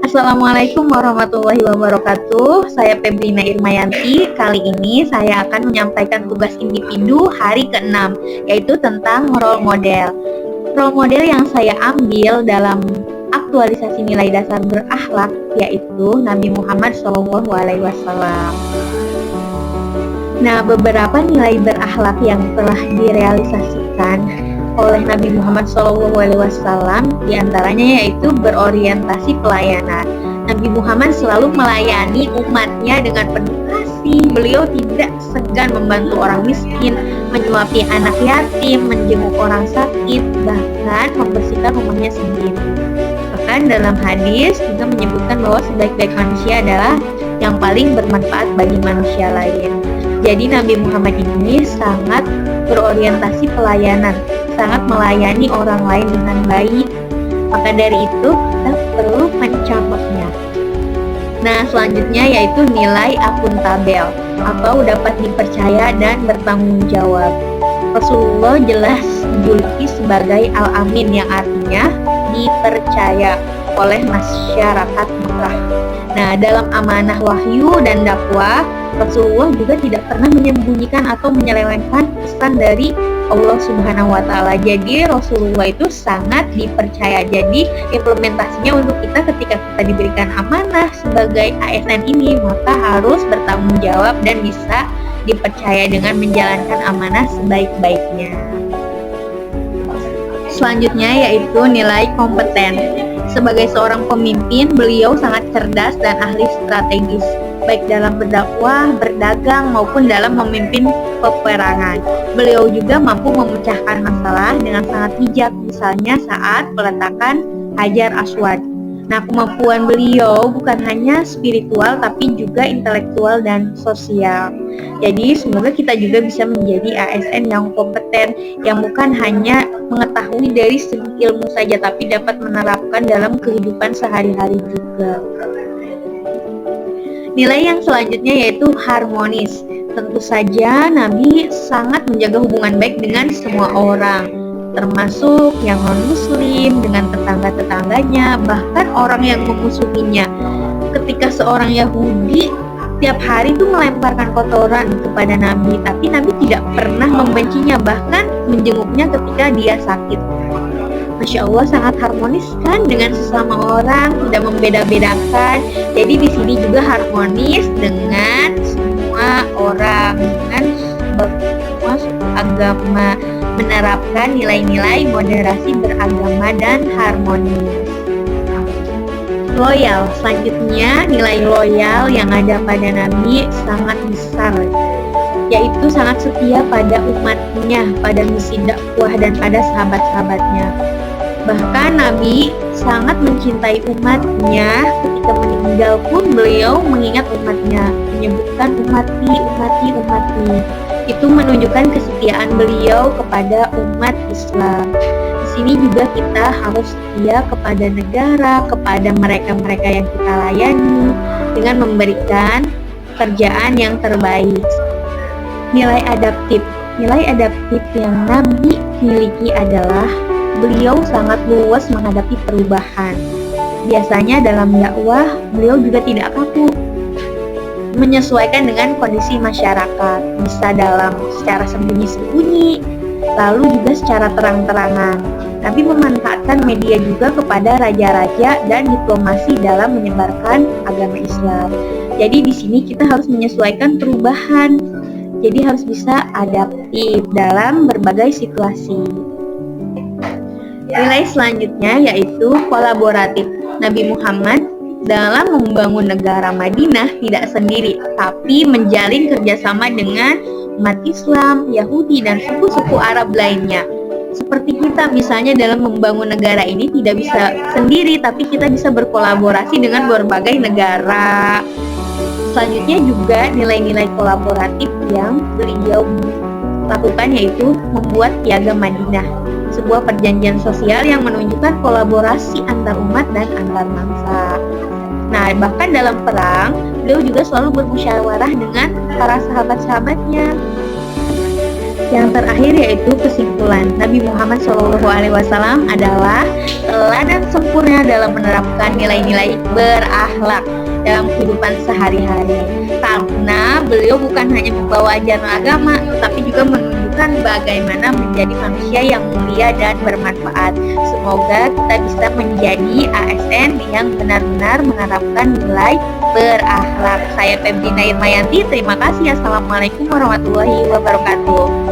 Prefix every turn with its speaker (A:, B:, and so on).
A: Assalamualaikum warahmatullahi wabarakatuh. Saya Febrina Irmayanti. Kali ini saya akan menyampaikan tugas individu hari ke-6, yaitu tentang role model. Role model yang saya ambil dalam aktualisasi nilai dasar berakhlak yaitu Nabi Muhammad SAW. Nah, beberapa nilai berakhlak yang telah direalisasikan oleh Nabi Muhammad SAW diantaranya yaitu berorientasi pelayanan. Nabi Muhammad selalu melayani umatnya dengan penuh kasih. Beliau tidak segan membantu orang miskin, menyuapi anak yatim, menjenguk orang sakit, bahkan membersihkan rumahnya sendiri. Bahkan dalam hadis juga menyebutkan bahwa sebaik-baik manusia adalah yang paling bermanfaat bagi manusia lain. Jadi Nabi Muhammad ini sangat berorientasi pelayanan, sangat melayani orang lain dengan baik. Maka dari itu kita perlu mencontohnya. Nah, selanjutnya yaitu nilai akuntabel atau dapat dipercaya dan bertanggung jawab. Rasulullah jelas dijuluki sebagai Al-Amin yang artinya dipercaya oleh masyarakat Mekah. Nah, dalam amanah wahyu dan dakwah, Rasulullah juga tidak pernah menyembunyikan atau menyelewengkan pesan dari Allah Subhanahu wa Ta'ala. Jadi Rasulullah itu sangat dipercaya. Jadi implementasinya untuk kita ketika kita diberikan amanah sebagai ASN ini, maka harus bertanggung jawab dan bisa dipercaya dengan menjalankan amanah sebaik-baiknya. Selanjutnya yaitu nilai kompeten. Sebagai seorang pemimpin, beliau sangat cerdas dan ahli strategis, baik dalam berdakwah, berdagang, maupun dalam memimpin peperangan. Beliau juga mampu memecahkan masalah dengan sangat bijak, misalnya saat peletakan Hajar Aswad. Nah, kemampuan beliau bukan hanya spiritual, tapi juga intelektual dan sosial. Jadi, semoga kita juga bisa menjadi ASN yang kompeten, yang bukan hanya mengetahui dari segi ilmu saja, tapi dapat menerapkan dalam kehidupan sehari-hari juga. Nilai yang selanjutnya yaitu harmonis. Tentu saja Nabi sangat menjaga hubungan baik dengan semua orang, termasuk yang non-muslim, dengan tetangga-tetangganya, bahkan orang yang memusuhinya. Ketika seorang Yahudi tiap hari itu melemparkan kotoran kepada Nabi, tapi Nabi tidak pernah membencinya, bahkan menjenguknya ketika dia sakit. Masya Allah, sangat harmonis kan dengan sesama orang, tidak membeda-bedakan. Jadi di sini juga harmonis dengan semua orang, dengan semua agama, menerapkan nilai-nilai moderasi beragama dan harmonis. Loyal, selanjutnya nilai loyal yang ada pada Nabi sangat besar, yaitu sangat setia pada umatnya, pada misi dakwah dan pada sahabat-sahabatnya. Bahkan Nabi sangat mencintai umatnya. Ketika meninggal pun beliau mengingat umatnya, menyebutkan umati, umati, umati. Itu menunjukkan kesetiaan beliau kepada umat Islam. Di sini juga kita harus setia kepada negara, kepada mereka-mereka yang kita layani, dengan memberikan pekerjaan yang terbaik. Nilai adaptif. Nilai adaptif yang Nabi miliki adalah beliau sangat luas menghadapi perubahan. Biasanya dalam dakwah, beliau juga tidak kaku, menyesuaikan dengan kondisi masyarakat, bisa secara sembunyi-sembunyi, lalu juga secara terang-terangan. Nabi memanfaatkan media juga kepada raja-raja dan diplomasi dalam menyebarkan agama Islam. Jadi di sini kita harus menyesuaikan perubahan. Jadi harus bisa adaptif dalam berbagai situasi. Nilai selanjutnya yaitu kolaboratif. Nabi Muhammad dalam membangun negara Madinah tidak sendiri, tapi menjalin kerjasama dengan umat Islam, Yahudi, dan suku-suku Arab lainnya. Seperti kita misalnya dalam membangun negara ini tidak bisa sendiri, tapi kita bisa berkolaborasi dengan berbagai negara. Selanjutnya juga nilai-nilai kolaboratif yang beliau lakukan yaitu membuat Piagam Madinah, sebuah perjanjian sosial yang menunjukkan kolaborasi antar umat dan antar bangsa. Nah, bahkan dalam perang, beliau juga selalu bermusyawarah dengan para sahabat-sahabatnya. Yang terakhir yaitu kesimpulan, Nabi Muhammad SAW adalah teladan sempurna dalam menerapkan nilai-nilai berakhlak dalam kehidupan sehari-hari. Karena beliau bukan hanya membawa ajaran agama, tapi juga menunjukkan bagaimana menjadi manusia yang mulia dan bermanfaat. Semoga kita bisa menjadi ASN yang benar-benar menerapkan nilai berakhlak. Saya Febrina Irmayanti, terima kasih. Assalamualaikum warahmatullahi wabarakatuh.